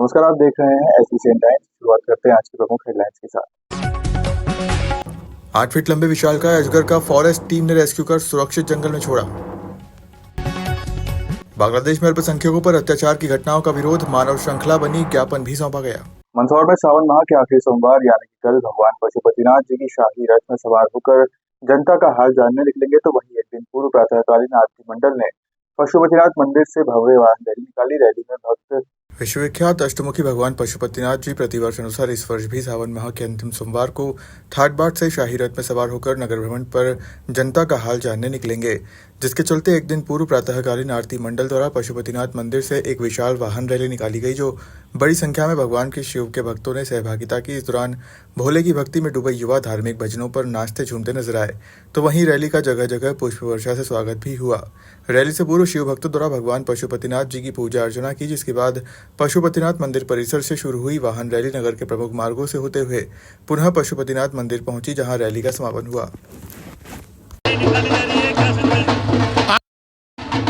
नमस्कार, आप देख रहे हैं एसबीसी टाइम्स। शुरुआत करते हैं आज की प्रमुख हेडलाइंस के साथ। 8 फीट लंबे विशालकाय अजगर का फॉरेस्ट टीम ने रेस्क्यू कर सुरक्षित जंगल में छोड़ा। बांग्लादेश में अल्पसंख्यकों पर अत्याचार की घटनाओं का विरोध, मानव श्रृंखला बनी, ज्ञापन भी सौंपा गया। मंदसौर में सावन माह के आखिरी सोमवार यानी कि कल भगवान पशुपतिनाथ जी की शाही रथ में सवार होकर जनता का हाल जानने निकलेंगे, तो वहीं एक दिन पूर्व प्रातःकालीन आरती मंडल ने पशुपतिनाथ मंदिर से भव्य वाहन रैली निकाली। रैली में भक्त विश्वविख्यात अष्टमुखी भगवान पशुपतिनाथ जी प्रतिवर्ष अनुसार इस वर्ष भी सावन माह के अंतिम सोमवार को थाटबाट से शाही रथ में सवार होकर नगर भ्रमण पर जनता का हाल जानने निकलेंगे, जिसके चलते एक दिन पूर्व प्रातःकालीन आरती मंडल द्वारा पशुपतिनाथ मंदिर से एक विशाल वाहन रैली निकाली गई, जो बड़ी संख्या में भगवान के शिव के भक्तों ने सहभागिता की। इस दौरान भोले की भक्ति में डूबे युवा धार्मिक भजनों पर नाचते झूमते नजर आए, तो वहीं रैली का जगह जगह पुष्प वर्षा से स्वागत भी हुआ। रैली से पूर्व शिव भक्तों द्वारा भगवान पशुपतिनाथ जी की पूजा अर्चना की, जिसके बाद पशुपतिनाथ मंदिर परिसर से शुरू हुई वाहन रैली नगर के प्रमुख मार्गों से होते हुए पुनः पशुपतिनाथ मंदिर पहुंची, जहां रैली का समापन हुआ।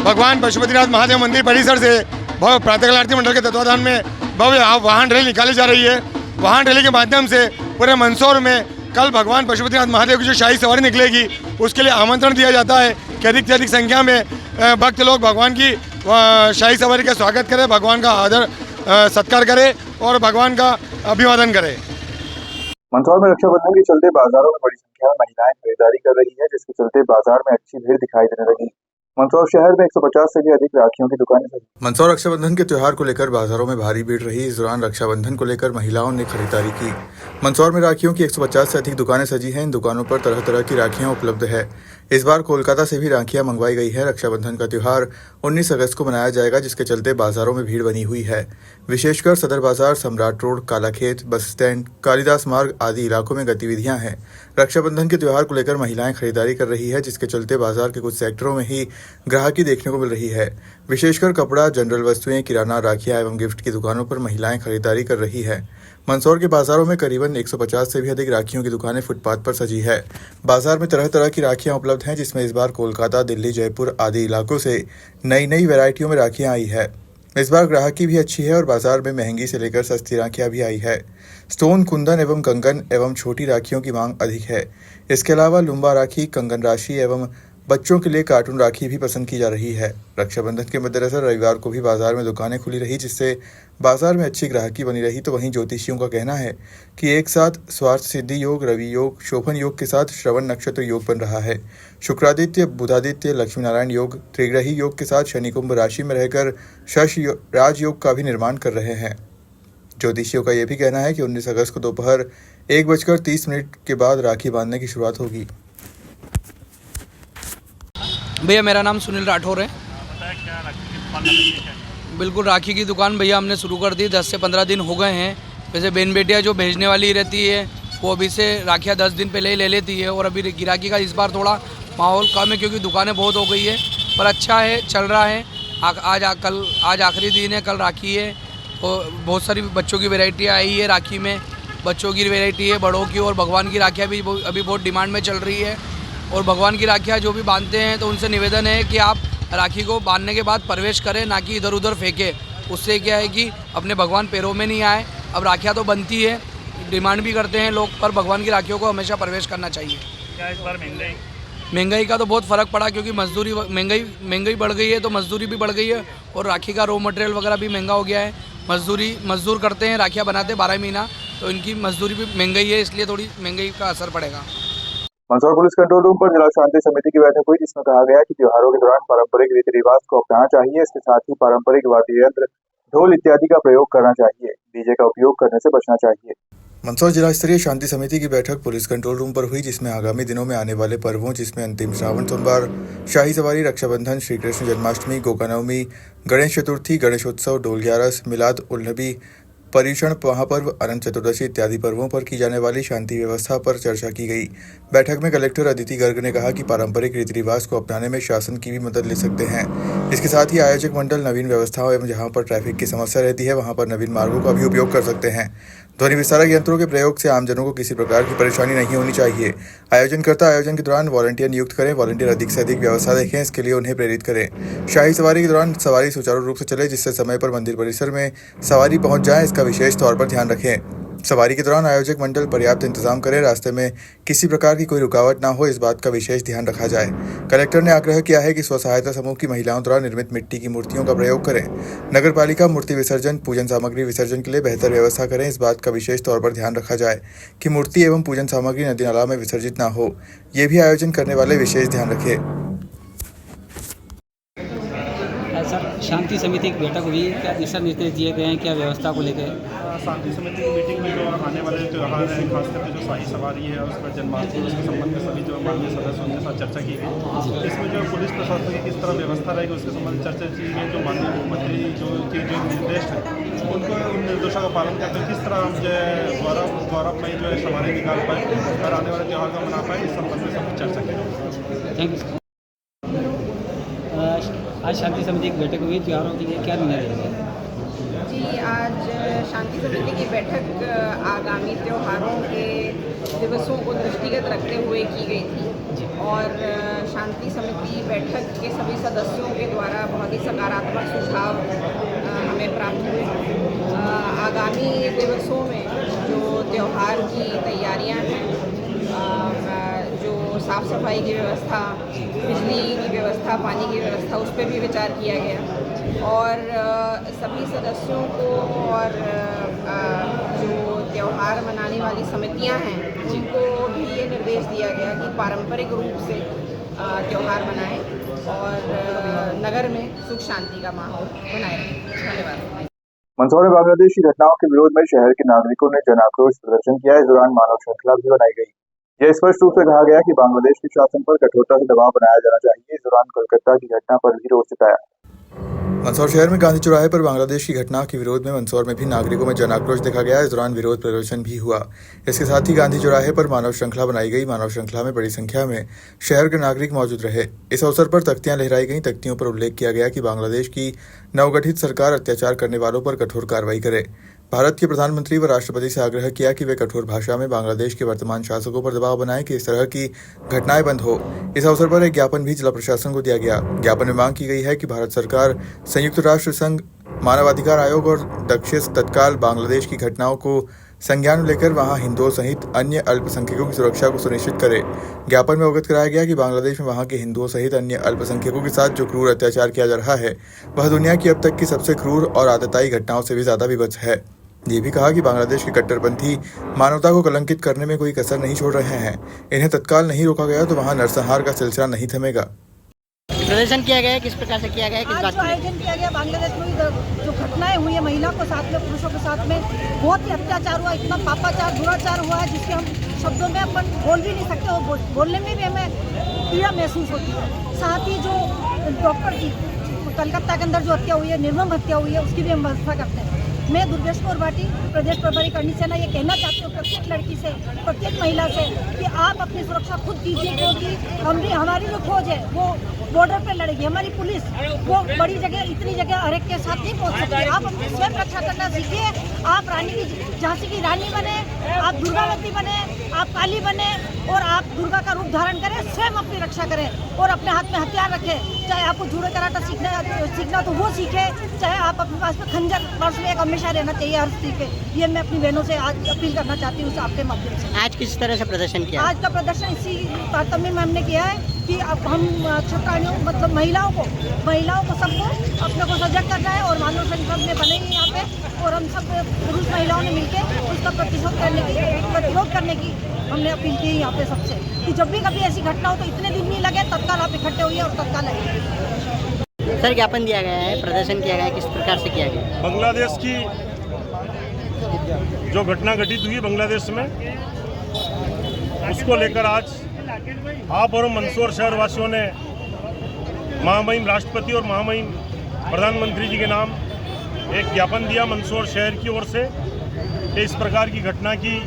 भगवान पशुपतिनाथ महादेव मंदिर परिसर से भव्य प्रातःकाल आरती मंडल के तत्वाधान में भव्य वाहन रैली निकाली जा रही है। वाहन रैली के माध्यम से पूरे मंदसौर में कल भगवान पशुपतिनाथ महादेव की जो शाही सवारी निकलेगी, उसके लिए आमंत्रण दिया जाता है कि अधिक से अधिक संख्या में भक्त लोग भगवान की शाही सवारी का स्वागत करें, भगवान का आदर सत्कार करें और भगवान का अभिवादन करें। मंदसौर में रक्षाबंधन के चलते बाजारों में बड़ी संख्या में महिलाएं खरीदारी कर रही है, जिसके चलते बाजार में अच्छी भीड़ दिखाई देने लगी। मंदसौर शहर में 150 से भी अधिक राखियों की दुकानें सजी। मंदसौर रक्षाबंधन के त्योहार को लेकर बाजारों में भारी भीड़ रही। इस दौरान रक्षाबंधन को लेकर महिलाओं ने खरीदारी की। मंदसौर में राखियों की 150 से अधिक दुकानें सजी हैं। इन दुकानों पर तरह तरह की राखियां उपलब्ध है। इस बार कोलकाता से भी राखियां मंगवाई गई है। रक्षाबंधन का त्योहार 19 अगस्त को मनाया जाएगा, जिसके चलते बाजारों में भीड़ बनी हुई है। विशेषकर सदर बाजार, सम्राट रोड, कालाखेत, बस स्टैंड, कालिदास मार्ग आदि इलाकों में गतिविधियां हैं। रक्षाबंधन के त्योहार को लेकर महिलाएं खरीदारी कर रही है, जिसके चलते बाजार के कुछ सेक्टरों में ही ग्राहकी देखने को मिल रही है। विशेषकर कपड़ा, जनरल वस्तुएं, किराना, राखियां एवं गिफ्ट की दुकानों पर महिलाएं खरीदारी कर रही है। मंदसौर के बाजारों में करीबन 150 से भी अधिक राखियों की दुकानें फुटपाथ पर सजी है। बाजार में तरह तरह की राखियां उपलब्ध हैं, जिसमें इस बार कोलकाता, दिल्ली, जयपुर आदि इलाकों से नई नई वैरायटियों में राखियां आई है। इस बार ग्राहकी भी अच्छी है और बाजार में महंगी से लेकर सस्ती राखियां भी आई है। स्टोन, कुंदन एवं कंगन एवं छोटी राखियों की मांग अधिक है। इसके अलावा लुम्बा राखी, कंगन राशि एवं बच्चों के लिए कार्टून राखी भी पसंद की जा रही है। रक्षाबंधन के मद्देनजर रविवार को भी बाजार में दुकानें खुली रही, जिससे बाजार में अच्छी ग्राहकी बनी रही। तो वहीं ज्योतिषियों का कहना है कि एक साथ स्वार्थ सिद्धि योग, रवि योग, शोभन योग के साथ श्रवण नक्षत्र योग बन रहा है। शुक्रादित्य, बुधादित्य, लक्ष्मी नारायण योग, त्रिग्रही योग के साथ शनि कुंभ राशि में रहकर शश राजयोग का भी निर्माण कर रहे हैं। ज्योतिषियों का यह भी कहना है कि 19 अगस्त को दोपहर 1:30 के बाद राखी बांधने की शुरुआत होगी। भैया मेरा नाम सुनील राठौर है। बिल्कुल, राखी की दुकान भैया हमने शुरू कर दी। 10 से 15 दिन हो गए हैं। वैसे बहन बेटियाँ जो भेजने वाली रहती है वो अभी से राखियाँ 10 दिन पहले ही ले लेती है, और अभी गिराकी का इस बार थोड़ा माहौल कम है क्योंकि दुकानें बहुत हो गई है, पर अच्छा है, चल रहा है। आज आखिरी दिन है, कल राखी है, और बहुत सारी बच्चों की वैरायटी आई है। राखी में बच्चों की वैरायटी है, बड़ों की, और भगवान की राखियाँ भी अभी बहुत डिमांड में चल रही है। और भगवान की राखियाँ जो भी बांधते हैं तो उनसे निवेदन है कि आप राखी को बांधने के बाद प्रवेश करें, ना कि इधर उधर फेंकें। उससे क्या है कि अपने भगवान पैरों में नहीं आए। अब राखियाँ तो बनती है, डिमांड भी करते हैं लोग, पर भगवान की राखियों को हमेशा प्रवेश करना चाहिए। क्या इस बार महंगाई का तो बहुत फ़र्क पड़ा, क्योंकि मजदूरी महंगाई बढ़ गई है, तो मजदूरी भी बढ़ गई है, और राखी का रॉ मटेरियल वगैरह भी महंगा हो गया है। मजदूर करते हैं, राखियाँ बनाते हैं 12 महीना, तो इनकी मजदूरी भी महंगाई है, इसलिए थोड़ी महंगाई का असर पड़ेगा। मंदसौर पुलिस कंट्रोल रूम पर जिला शांति समिति की बैठक हुई, जिसमें कहा गया कि त्योहारों के दौरान पारंपरिक रीति रिवाज को अपनाना चाहिए। इसके साथ ही पारंपरिक वाद्य यंत्र, ढोल इत्यादि का प्रयोग करना चाहिए। डीजे का उपयोग करने से बचना चाहिए। मंदसौर जिला स्तरीय शांति समिति की बैठक पुलिस कंट्रोल रूम पर हुई, जिसमें आगामी दिनों में आने वाले पर्वों, जिसमें अंतिम श्रावण सोमवार, शाही सवारी, रक्षाबंधन, श्री कृष्ण जन्माष्टमी, गोकानवमी, गणेश चतुर्थी, गणेशोत्सव, डोल ग्यारस, मिलाद उल नबी, पर्युषण महापर्व, अनंत चतुर्दशी इत्यादि पर्वों पर की जाने वाली शांति व्यवस्था पर चर्चा की गई। बैठक में कलेक्टर अदिति गर्ग ने कहा कि पारंपरिक रीति रिवाज को अपनाने में शासन की भी मदद ले सकते हैं। इसके साथ ही आयोजक मंडल नवीन व्यवस्थाओं एवं जहां पर ट्रैफिक की समस्या रहती है वहां पर नवीन मार्गों का भी उपयोग कर सकते हैं। ध्वनि विस्तारक यंत्रों के प्रयोग से आमजनों को किसी प्रकार की परेशानी नहीं होनी चाहिए। आयोजनकर्ता आयोजन के दौरान वॉलंटियर नियुक्त करें, वॉलंटियर अधिक से अधिक व्यवस्था देखें, इसके लिए उन्हें प्रेरित करें। शाही सवारी के दौरान सवारी सुचारू रूप से चले, जिससे समय पर मंदिर परिसर में सवारी पहुंच जाए, इसका विशेष तौर पर ध्यान रखें। सवारी के दौरान आयोजक मंडल पर्याप्त इंतजाम करें, रास्ते में किसी प्रकार की कोई रुकावट ना हो, इस बात का विशेष ध्यान रखा जाए। कलेक्टर ने आग्रह किया है कि स्व सहायता समूह की महिलाओं द्वारा निर्मित मिट्टी की मूर्तियों का प्रयोग करें। नगर पालिका मूर्ति विसर्जन, पूजन सामग्री विसर्जन के लिए बेहतर व्यवस्था करें, इस बात का विशेष तौर पर ध्यान रखा जाए कि मूर्ति एवं पूजन सामग्री नदी नाला में विसर्जित न हो, ये भी आयोजन करने वाले विशेष ध्यान रखें। सर, शांति समिति की बैठक हुई, क्या दिशा निर्देश दिए गए हैं, क्या व्यवस्था को लेकर? शांति समिति की मीटिंग में जो आने वाले त्यौहार हैं, खास करके जो शाही सवारी है और उसका जन्माष्टमी, उसके संबंध में सभी जो माननीय सदस्यों के साथ चर्चा की गई। इसमें जो पुलिस प्रशासन की किस तरह व्यवस्था रहेगी उसके संबंध में चर्चा की गई। जो माननीय मुख्यमंत्री जो निर्देश है उनको उन निर्देशों का पालन करते हुए किस तरह हम जो है गौरवमयी जो है सवारी निकाल पाए और आने वाले त्यौहार का मना पाए, इस संबंध में सब चर्चा की गई। Thank you. आज शांति समिति की बैठक हुई, त्योहारों के लिए क्या निर्णय लेंगे? जी, आज शांति समिति की बैठक आगामी त्योहारों के दिवसों को दृष्टिगत रखते हुए की गई थी और शांति समिति बैठक के सभी सदस्यों के द्वारा बहुत ही सकारात्मक सुझाव हमें प्राप्त हुए। आगामी दिवसों में जो त्यौहार की तैयारियां हैं, जो साफ़ सफाई की व्यवस्था, बिजली की व्यवस्था, पानी की व्यवस्था, उस पर भी विचार किया गया और सभी सदस्यों को और जो त्यौहार मनाने वाली समितियां हैं उनको भी ये निर्देश दिया गया कि पारंपरिक रूप से त्यौहार मनाएं और नगर में सुख शांति का माहौल बनाए रखें। धन्यवाद। मंदसौर में बांग्लादेश की घटनाओं के विरोध में शहर के नागरिकों ने जन आक्रोश प्रदर्शन किया। इस दौरान मानव श्रृंखला भी बनाई गई। यह स्पष्ट रूप से कहा गया कि बांग्लादेश के शासन पर कठोरता से दबाव बनाया जाना चाहिए। इस दौरान कोलकाता की घटना पर भी रोष जताया। मंदसौर शहर में गांधी चौराहे पर बांग्लादेश की घटना के विरोध में मंदसौर में भी नागरिकों में जन आक्रोश देखा गया। इस दौरान विरोध प्रदर्शन भी हुआ। इसके साथ ही गांधी चौराहे पर मानव श्रृंखला बनाई गई। मानव श्रृंखला में बड़ी संख्या में शहर के नागरिक मौजूद रहे। इस अवसर पर तख्तियां लहराई गईं। तख्तियों पर उल्लेख किया गया कि बांग्लादेश की नवगठित सरकार अत्याचार करने वालों पर कठोर कार्रवाई करे। भारत के प्रधानमंत्री व राष्ट्रपति से आग्रह किया कि वे कठोर भाषा में बांग्लादेश के वर्तमान शासकों पर दबाव बनाएं कि इस तरह की घटनाएं बंद हो। इस अवसर पर एक ज्ञापन भी जिला प्रशासन को दिया गया। ज्ञापन में मांग की गई है कि भारत सरकार, संयुक्त राष्ट्र संघ, मानवाधिकार आयोग और दक्षिण तत्काल बांग्लादेश की घटनाओं को संज्ञान में लेकर वहां हिंदुओं सहित अन्य अल्पसंख्यकों की सुरक्षा को सुनिश्चित करे। ज्ञापन में अवगत कराया गया कि बांग्लादेश में वहां के हिंदुओं सहित अन्य अल्पसंख्यकों के साथ जो क्रूर अत्याचार किया जा रहा है वह दुनिया की अब तक की सबसे क्रूर और आतताई घटनाओं से भी ज्यादा विभत्स है। ये भी कहा कि बांग्लादेश के कट्टरपंथी मानवता को कलंकित करने में कोई कसर नहीं छोड़ रहे हैं। इन्हें तत्काल नहीं रोका गया तो वहां नरसंहार का सिलसिला नहीं थमेगा। प्रदर्शन किया गया है, किस प्रकार से किया गया है, किस बात का आयोजन किया गया? बांग्लादेश में जो घटनाएं हुई है, महिला को साथ में, पुरुषों के साथ में बहुत ही अत्याचार हुआ, इतना पापाचार, दुराचार हुआ है जिसके हम शब्दों में अपन बोल भी नहीं सकते और बोलने में भी हमें पीड़ा महसूस होती है। साथ ही जो डॉक्टर की कलकत्ता के अंदर जो हत्या हुई है, निर्मम हत्या हुई है, उसकी भी हम व्यवस्था करते हैं। मैं दुर्गेश कौर भाटी, प्रदेश प्रभारी करनी सेना, ये कहना चाहती हूँ प्रत्येक लड़की से, प्रत्येक महिला से कि आप अपनी सुरक्षा खुद कीजिए, क्योंकि हमारी जो फौज है वो बॉर्डर पे लड़ेगी। हमारी पुलिस वो बड़ी जगह, इतनी जगह हर एक के साथ नहीं पहुँच सकती। आप अपनी स्वयं रक्षा करना सीखिए। आप झांसी की रानी बने, आप दुर्गावती बने, आप काली बने और आप दुर्गा का रूप धारण करें, स्वयं अपनी रक्षा करें और अपने हाथ में हथियार रखें। चाहे आपको जूडो कराटा सीखना तो वो सीखे, चाहे आप अपने पास में खंजर पर्स में एक हमेशा रहना चाहिए हर सीखे। ये मैं अपनी बहनों से आज अपील करना चाहती हूँ आपके माध्यम से। आज किस तरह से प्रदर्शन किया? आज का प्रदर्शन इसी तारतम्य में हमने किया है कि अब हम छात्राओं, मतलब महिलाओं को सबको अपने को सजग करना है और मानव श्रृंखला में बनेंगे यहाँ पे और हम सब पुरुष महिलाओं ने मिलकर उसका प्रतिरोध करने की हमने अपील की यहाँ पे सबसे कि जब भी कभी ऐसी घटना हो तो इतने दिन नहीं लगे, तत्काल आप इकट्ठे होइए और तत्काल आइए। सर, ज्ञापन दिया गया है, प्रदर्शन किया गया है, किस प्रकार से किया गया? बांग्लादेश की जो घटना घटित हुई बांग्लादेश में, उसको लेकर आज आप और मंदसौर शहर वासियों ने महामहिम राष्ट्रपति और महामहिम प्रधानमंत्री जी के नाम एक ज्ञापन दिया मंदसौर शहर की ओर से। कि इस प्रकार की घटना की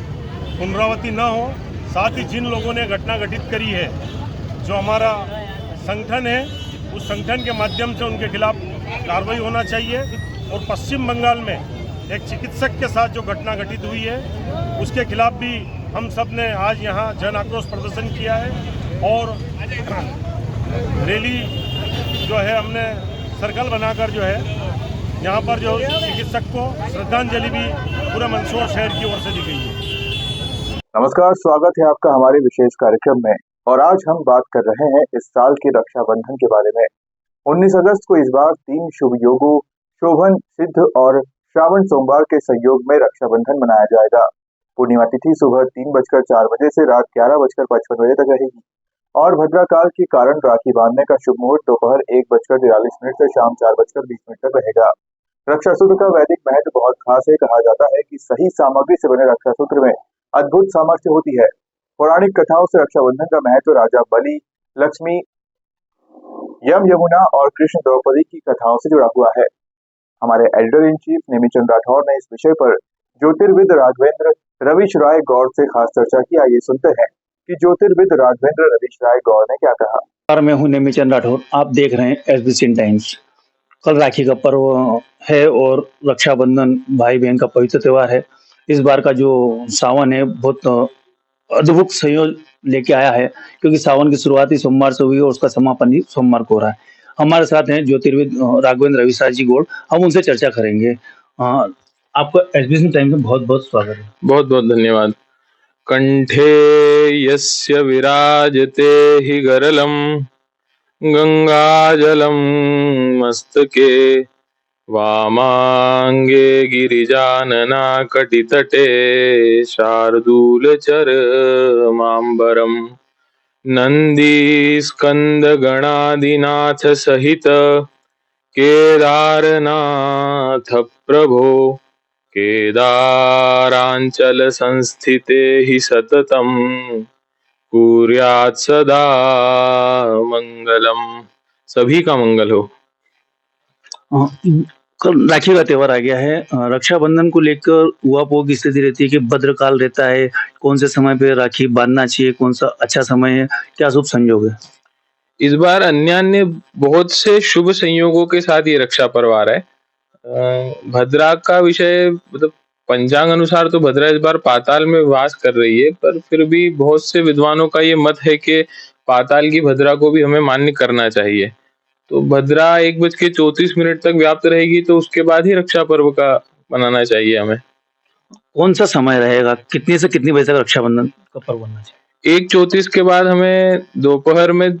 पुनरावृत्ति न हो। साथ ही जिन लोगों ने घटना घटित करी है, जो हमारा संगठन है, उस संगठन के माध्यम से उनके खिलाफ कार्रवाई होना चाहिए। और पश्चिम बंगाल में एक चिकित्सक के साथ जो घटना घटित हुई है, उसके खिलाफ भी हम सब ने आज यहाँ जन आक्रोश प्रदर्शन किया है और रैली जो है हमने सर्कल बनाकर जो है यहाँ पर जो चिकित्सक को श्रद्धांजलि भी पूरे मंदसौर शहर की ओर से दी गई है। नमस्कार, स्वागत है आपका हमारे विशेष कार्यक्रम में। और आज हम बात कर रहे हैं इस साल के रक्षाबंधन के बारे में। 19 अगस्त को इस बार 3 शुभ योगों शोभन, सिद्ध और श्रावण सोमवार के संयोग में रक्षाबंधन मनाया जाएगा। पूर्णिमा तिथि सुबह 3:04 बजे से रात 11:55 बजे तक रहेगी और भद्रा काल के कारण राखी बांधने का शुभ मुहूर्त दोपहर 1:43 से शाम 4:20 तक रहेगा। रक्षा सूत्र का वैदिक महत्व बहुत खास है। कहा जाता है कि सही सामग्री से बने रक्षा सूत्र में अद्भुत सामर्थ्य होती है। पौराणिक कथाओं से रक्षाबंधन का महत्व राजा बलि, लक्ष्मी, यमुना और कृष्ण द्रौपदी की कथाओं से जुड़ा हुआ है। हमारे editor in chief Nemichand Rathore ने इस विषय पर ज्योतिर्विद राघवेंद्र रविश राय गौड़ से खास चर्चा की। आइए सुनते हैं कि ज्योतिर्विद राघवेंद्र रविश राय गौड़ ने क्या कहा। मैं हूं नेमिचंद राठौर, आप देख रहे हैं एसबीसी टाइम्स। कल राखी का पर्व है और रक्षाबंधन भाई बहन का पवित्र त्योहार है। इस बार का जो सावन है बहुत अद्भुत संयोग लेके आया है, क्योंकि सावन की शुरुआत ही सोमवार से हुई और उसका समापन भी सोमवार को हो रहा है। हमारे साथ हैं ज्योतिर्विद राघवेंद्र रविशाह जी गौड़, हम उनसे चर्चा करेंगे। आपका एसबीसी टाइम्स में बहुत बहुत स्वागत है। बहुत बहुत धन्यवाद। कंठे यस्य विराजते हि गरलम गंगाजलम मस्तके वामांगे गिरिजानना कटितटे शार्दूलचर मांबरम नंदी स्कंद गणादिनाथ सहित केदारनाथ प्रभो केदारांचल संस्थिते हि सततम कुर्यात् सदा मंगलम। सभी का मंगल हो। कल राखी का त्योहार आ गया है। रक्षाबंधन को लेकर उहापोह की स्थिति रहती है कि भद्रकाल रहता है, कौन से समय पे राखी बांधना चाहिए, कौन सा अच्छा समय है, क्या शुभ संयोग है? इस बार अन्य बहुत से शुभ संयोगों के साथ ये रक्षा पर्व आ रहा है। भद्रा का विषय मतलब पंचांग अनुसार तो भद्रा इस बार पाताल में वास कर रही है, पर फिर भी बहुत से विद्वानों का ये मत है कि पाताल की भद्रा को भी हमें मान्य करना चाहिए। तो भद्रा 1:34 तक व्याप्त रहेगी, तो उसके बाद ही रक्षा पर्व का मनाना चाहिए हमें। कौन सा समय रहेगा, कितने से कितनी बजे तक रक्षाबंधन का पर्व बनना चाहिए? 1:34 के बाद हमें दोपहर में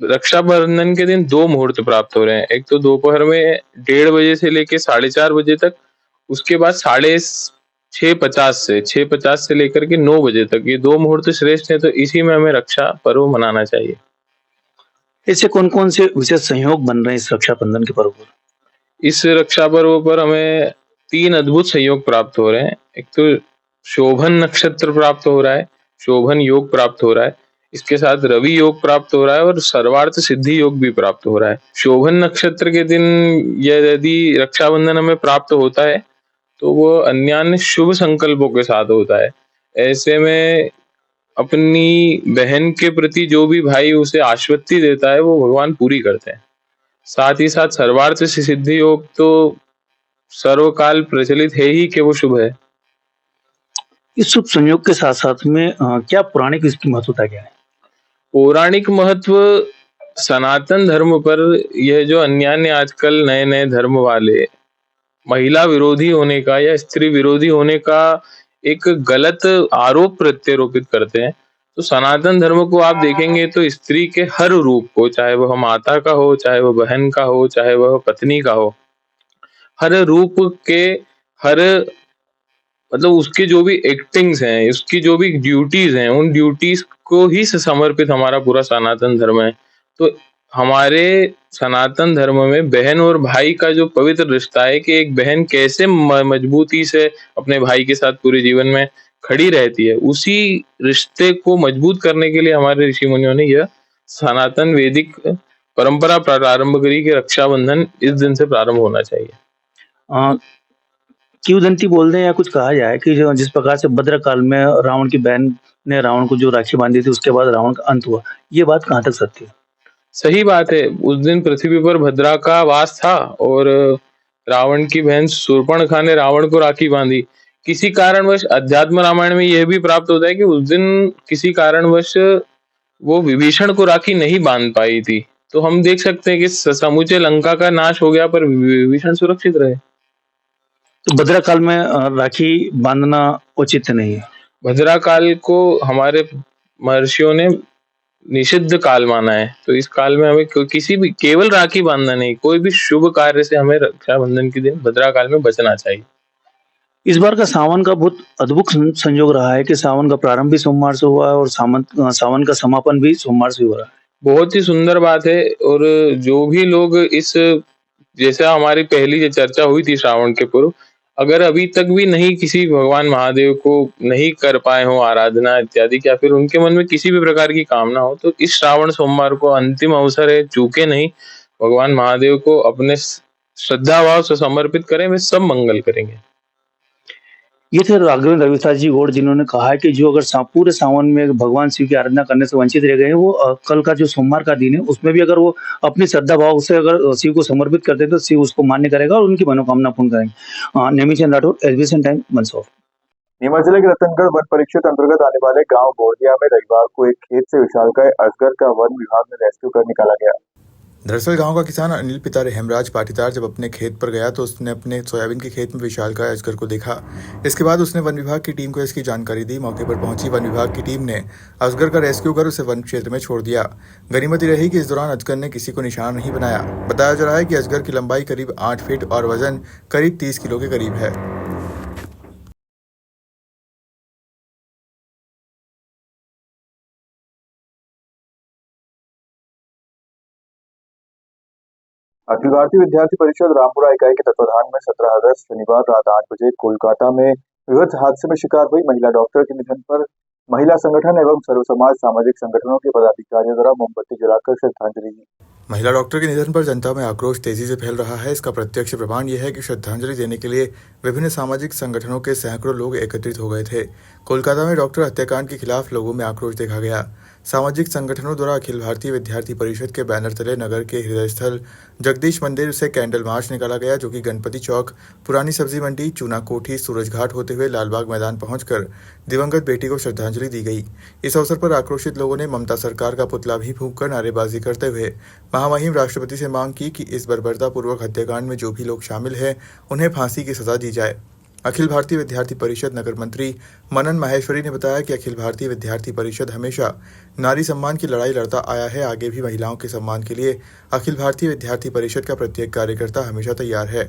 रक्षाबंधन के दिन 2 मुहूर्त प्राप्त हो रहे हैं। एक तो दोपहर में 1:30 बजे से लेके 4:30 बजे तक, उसके बाद 6:50 से लेकर के 9 बजे तक, ये 2 मुहूर्त श्रेष्ठ है। तो इसी में हमें रक्षा पर्व मनाना चाहिए। इससे कौन कौन से विशेष संयोग बन रहे हैं इस रक्षाबंधन के पर्व पर? इस रक्षा पर्व पर हमें 3 अद्भुत संयोग प्राप्त हो रहे हैं। एक तो शोभन नक्षत्र प्राप्त हो रहा है, शोभन योग प्राप्त हो रहा है, इसके साथ रवि योग प्राप्त हो रहा है और सर्वार्थ सिद्धि योग भी प्राप्त हो रहा है। शोभन नक्षत्र के दिन यदि रक्षाबंधन हमें प्राप्त होता है तो वो अन्य शुभ संकल्पों के साथ होता है। ऐसे में अपनी बहन के प्रति जो भी भाई उसे आश्वस्ति देता है वो भगवान पूरी करते हैं। साथ ही साथ सर्वार्थ सिद्धि योग तो सर्वकाल प्रचलित है ही कि वो शुभ है। इस शुभ संयोग के साथ साथ में क्या पौराणिक इसकी महत्वता क्या है? पौराणिक महत्व सनातन धर्म पर, यह जो अन्य आजकल नए नए धर्म वाले महिला विरोधी होने का या स्त्री विरोधी होने का एक गलत आरोप प्रत्यारोपित करते हैं, तो सनातन धर्म को आप देखेंगे तो स्त्री के हर रूप को, चाहे वह माता का हो, चाहे वह बहन का हो, चाहे वह पत्नी का हो, हर रूप के हर मतलब उसके जो भी एक्टिंग्स हैं, उसकी जो भी ड्यूटीज हैं, उन ड्यूटीज को ही समर्पित हमारा पूरा सनातन धर्म है। तो हमारे सनातन धर्म में बहन और भाई का जो पवित्र रिश्ता है कि एक बहन कैसे मजबूती से अपने भाई के साथ पूरे जीवन में खड़ी रहती है, उसी रिश्ते को मजबूत करने के लिए हमारे ऋषि मुनियों ने यह सनातन वैदिक परंपरा प्रारंभ करी कि रक्षाबंधन इस दिन से प्रारंभ होना चाहिए। किंवदंती बोल दें या कुछ कहा जाए कि जिस प्रकार से भद्रकाल में रावण की बहन ने रावण को जो राखी बांधी थी उसके बाद रावण का अंत हुआ, ये बात कहाँ तक सत्य है? सही बात है। उस दिन पृथ्वी पर भद्रा का वास था और रावण की बहन शूर्पणखा ने रावण को राखी बांधी। किसी कारणवश अध्यात्म रामायण में यह भी प्राप्त होता है कि उस दिन किसी कारणवश वो विभीषण को राखी नहीं बांध पाई थी। तो हम देख सकते हैं कि समूचे लंका का नाश हो गया पर विभीषण सुरक्षित रहे। तो भद्रकाल में राखी बांधना उचित नहीं है। भद्रकाल को हमारे महर्षियों ने निषिद्ध काल माना है, तो इस काल में हमें किसी भी केवल राखी बांधना नहीं, कोई भी शुभ कार्य से हमें रक्षाबंधन के दिन भद्रकाल में बचना चाहिए। इस बार का सावन का बहुत अद्भुत संयोग रहा है कि सावन का प्रारंभ भी सोमवार से हुआ है और सावन का समापन भी सोमवार से हो रहा है। बहुत ही सुंदर बात है। और जो भी लोग इस, जैसे हमारी पहली जो चर्चा हुई थी श्रावण के पूर्व, अगर अभी तक भी नहीं किसी भगवान महादेव को नहीं कर पाए हो आराधना इत्यादि, या फिर उनके मन में किसी भी प्रकार की कामना हो, तो इस श्रावण सोमवार को अंतिम अवसर है, चूके नहीं। भगवान महादेव को अपने श्रद्धा भाव से समर्पित करें, वे सब मंगल करेंगे। ये थे राघवेंद्र रविदास जी गौड़, जिन्होंने कहा है कि जो अगर पूरे सावन में भगवान शिव की आराधना करने से वंचित रह गए हैं, वो कल का जो सोमवार का दिन है उसमें भी अगर वो अपनी श्रद्धा भाव से अगर शिव को समर्पित करते हैं तो शिव उसको मान्य करेगा और उनकी मनोकामना पूर्ण करेंगे। Nemichand Rathore, SBN time, Mandsaur. नीमच जिले के रतनगढ़ वन परिक्षेत्र अंतर्गत आने वाले गांव बोरिया में रविवार को एक खेत से विशालकाय अजगर का वन विभाग ने रेस्क्यू कर निकाला गया। दरअसल गांव का किसान अनिल पिता हेमराज पाटीदार जब अपने खेत पर गया तो उसने अपने सोयाबीन के खेत में विशालकाय अजगर को देखा। इसके बाद उसने वन विभाग की टीम को इसकी जानकारी दी। मौके पर पहुंची वन विभाग की टीम ने अजगर का रेस्क्यू कर उसे वन क्षेत्र में छोड़ दिया। गनीमत रही कि इस दौरान अजगर ने किसी को निशाना नहीं बनाया। बताया जा रहा है कि अजगर की लंबाई करीब 8 फीट और वजन करीब 30 किलो के करीब है। अखिल भारतीय विद्यार्थी परिषद रामपुरा इकाई के तत्वाधान में 17 अगस्त शनिवार रात 8 बजे कोलकाता में विभत्स हादसे में शिकार हुई महिला डॉक्टर के निधन पर महिला संगठन एवं सर्व समाज सामाजिक संगठनों के पदाधिकारियों द्वारा मोमबत्ती जलाकर श्रद्धांजलि दी। महिला डॉक्टर के निधन पर जनता में आक्रोश तेजी से फैल रहा है। इसका प्रत्यक्ष प्रमाण यह है कि श्रद्धांजलि देने के लिए विभिन्न सामाजिक संगठनों के सैकड़ों लोग एकत्रित हो गए थे। कोलकाता में डॉक्टर हत्याकांड के खिलाफ लोगों में आक्रोश देखा गया। सामाजिक संगठनों द्वारा अखिल भारतीय विद्यार्थी परिषद के बैनर तले नगर के हृदय स्थल जगदीश मंदिर से कैंडल मार्च निकाला गया, जो कि गणपति चौक, पुरानी सब्जी मंडी, चूना कोठी, सूरज घाट होते हुए लालबाग मैदान पहुंचकर दिवंगत बेटी को श्रद्धांजलि दी गई। इस अवसर पर आक्रोशित लोगों ने ममता सरकार का पुतला भी फूंककर नारेबाजी करते हुए महामहिम राष्ट्रपति से मांग की कि इस बर्बरतापूर्वक हत्याकांड में जो भी लोग शामिल हैं उन्हें फांसी की सजा दी जाए। अखिल भारतीय विद्यार्थी परिषद नगर मंत्री मनन माहेश्वरी ने बताया कि अखिल भारतीय विद्यार्थी परिषद हमेशा नारी सम्मान की लड़ाई लड़ता आया है। आगे भी महिलाओं के सम्मान के लिए अखिल भारतीय विद्यार्थी परिषद का प्रत्येक कार्यकर्ता हमेशा तैयार है।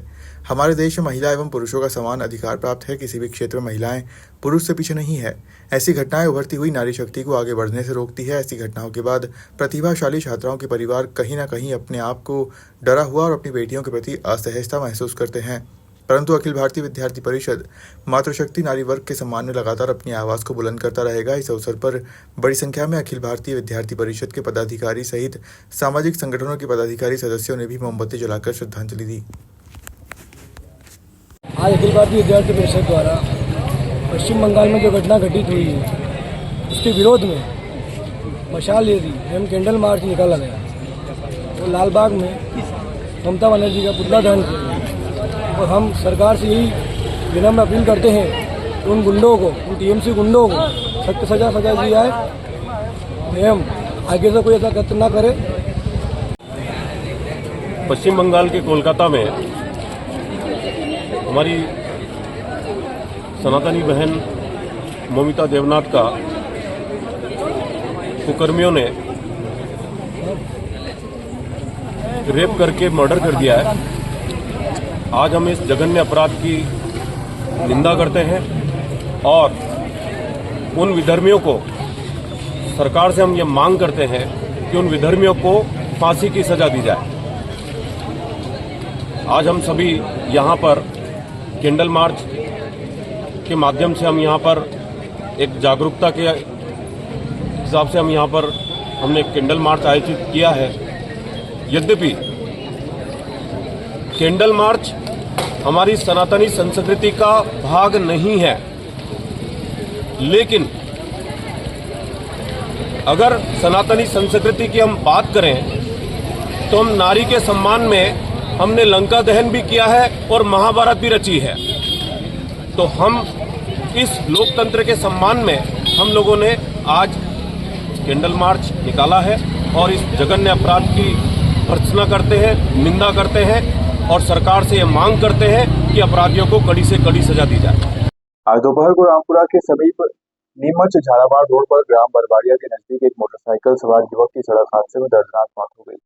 हमारे देश में महिला एवं पुरुषों का समान अधिकार प्राप्त है। किसी भी क्षेत्र में महिलाएं पुरुष से पीछे नहीं है। ऐसी घटनाएं उभरती हुई नारी शक्ति को आगे बढ़ने से रोकती है। ऐसी घटनाओं के बाद प्रतिभाशाली छात्राओं के परिवार कहीं न कहीं अपने आप को डरा हुआ और अपनी बेटियों के प्रति असहजता महसूस करते हैं। परंतु अखिल भारतीय विद्यार्थी परिषद मातृशक्ति नारी वर्ग के सम्मान में लगातार अपनी आवाज़ को बुलंद करता रहेगा। इस अवसर पर बड़ी संख्या में अखिल भारतीय विद्यार्थी परिषद के पदाधिकारी सहित सामाजिक संगठनों के पदाधिकारी सदस्यों ने भी मोमबत्ती जलाकर श्रद्धांजलि दी। आज अखिल भारतीय विद्यार्थी परिषद द्वारा पश्चिम बंगाल में जो घटना घटित हुई है उसके विरोध में मशाल रैली एवं कैंडल मार्च निकाला गया। तो लालबाग में ममता बनर्जी का पुतला दहन किया। और हम सरकार से यही विनम्र अपील करते हैं कि उन गुंडों को, उन टीएमसी गुंडों को सख्त सजा दी जाए एवं आगे से कोई ऐसा कृत्य न करे। पश्चिम बंगाल के कोलकाता में हमारी सनातनी बहन ममिता देवनाथ का कुकर्मियों ने रेप करके मर्डर कर दिया है। आज हम इस जघन्य अपराध की निंदा करते हैं और उन विधर्मियों को, सरकार से हम ये मांग करते हैं कि उन विधर्मियों को फांसी की सजा दी जाए। आज हम सभी यहाँ पर कैंडल मार्च के माध्यम से हम यहाँ पर एक जागरूकता के हिसाब से हम यहाँ पर हमने कैंडल मार्च आयोजित किया है। यद्यपि कैंडल मार्च हमारी सनातनी संस्कृति का भाग नहीं है। लेकिन अगर सनातनी संस्कृति की हम बात करें तो हम नारी के सम्मान में हमने लंका दहन भी किया है और महाभारत भी रची है। तो हम इस लोकतंत्र के सम्मान में हम लोगों ने आज कैंडल मार्च निकाला है और इस जघन्य अपराध की भर्त्सना करते हैं, निंदा करते हैं और सरकार से ये मांग करते हैं कि अपराधियों को कड़ी से कड़ी सजा दी जाए। आज दोपहर को रामपुरा के समीप नीमच झालावाड़ रोड पर ग्राम बरवाड़िया के नजदीक एक मोटरसाइकिल सवार युवक की सड़क हादसे में दर्दनाक मौत हो गई।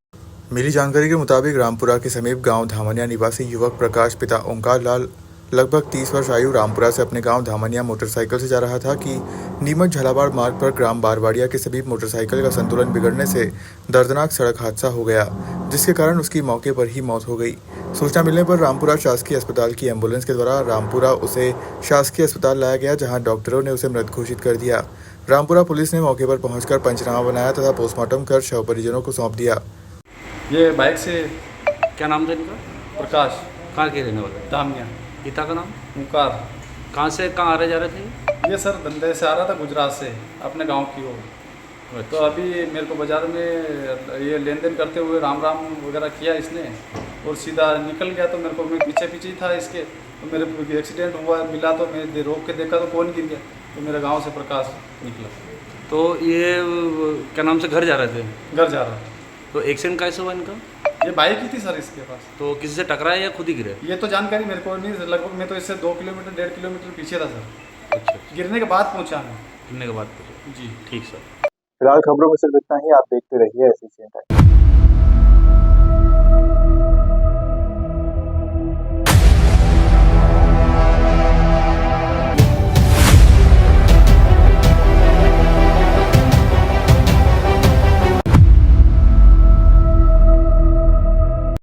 मिली जानकारी के मुताबिक रामपुरा के समीप गांव धामनिया निवासी युवक प्रकाश पिता ओंकार लाल लगभग 30 वर्ष आयु रामपुरा से अपने गांव धामनिया मोटरसाइकिल से जा रहा था कि नीमच झालावाड़ मार्ग पर ग्राम बारवाड़िया के समीप मोटरसाइकिल का संतुलन बिगड़ने से दर्दनाक सड़क हादसा हो गया, जिसके कारण उसकी मौके पर ही मौत हो गई। सूचना मिलने पर रामपुरा शासकीय अस्पताल की एम्बुलेंस के द्वारा रामपुरा उसे शासकीय अस्पताल लाया गया, जहां डॉक्टरों ने उसे मृत घोषित कर दिया। रामपुरा पुलिस ने मौके पर पहुंचकर पंचनामा बनाया तथा पोस्टमार्टम कर शव परिजनों को सौंप दिया। ये बाइक से क्या नाम था इनका? प्रकाश। कहाँ के रहने वाले? धामनिया। पिता का नाम? ओंकार। कहाँ से कहाँ आ रहे जा रहे थे? ये सर धंधे से आ रहा था, गुजरात से, अपने गांव की ओर। तो अभी मेरे को बाज़ार में ये लेन देन करते हुए राम राम वगैरह किया इसने और सीधा निकल गया। तो मेरे को मैं पीछे पीछे ही था इसके, तो मेरे एक्सीडेंट हुआ, मिला तो मैं रोक के देखा तो कौन गिर गया, तो मेरे गाँव से प्रकाश निकला। तो ये क्या नाम से घर जा रहे थे? घर जा रहा। तो एक्सीडेंट कैसे हुआ इनका? ये बाइक ही थी सर इसके पास। तो किसी से टकराया या खुद ही गिरे? ये तो जानकारी मेरे को नहीं, लगभग मैं तो इससे 2 किलोमीटर 1.5 किलोमीटर पीछे था सर। अच्छा। गिरने के बाद पहुंचा मैं। गिरने के बाद पहुंचा जी। ठीक सर। फिलहाल खबरों में सिर्फ इतना ही। आप देखते रहिए SBCN टाइम्स।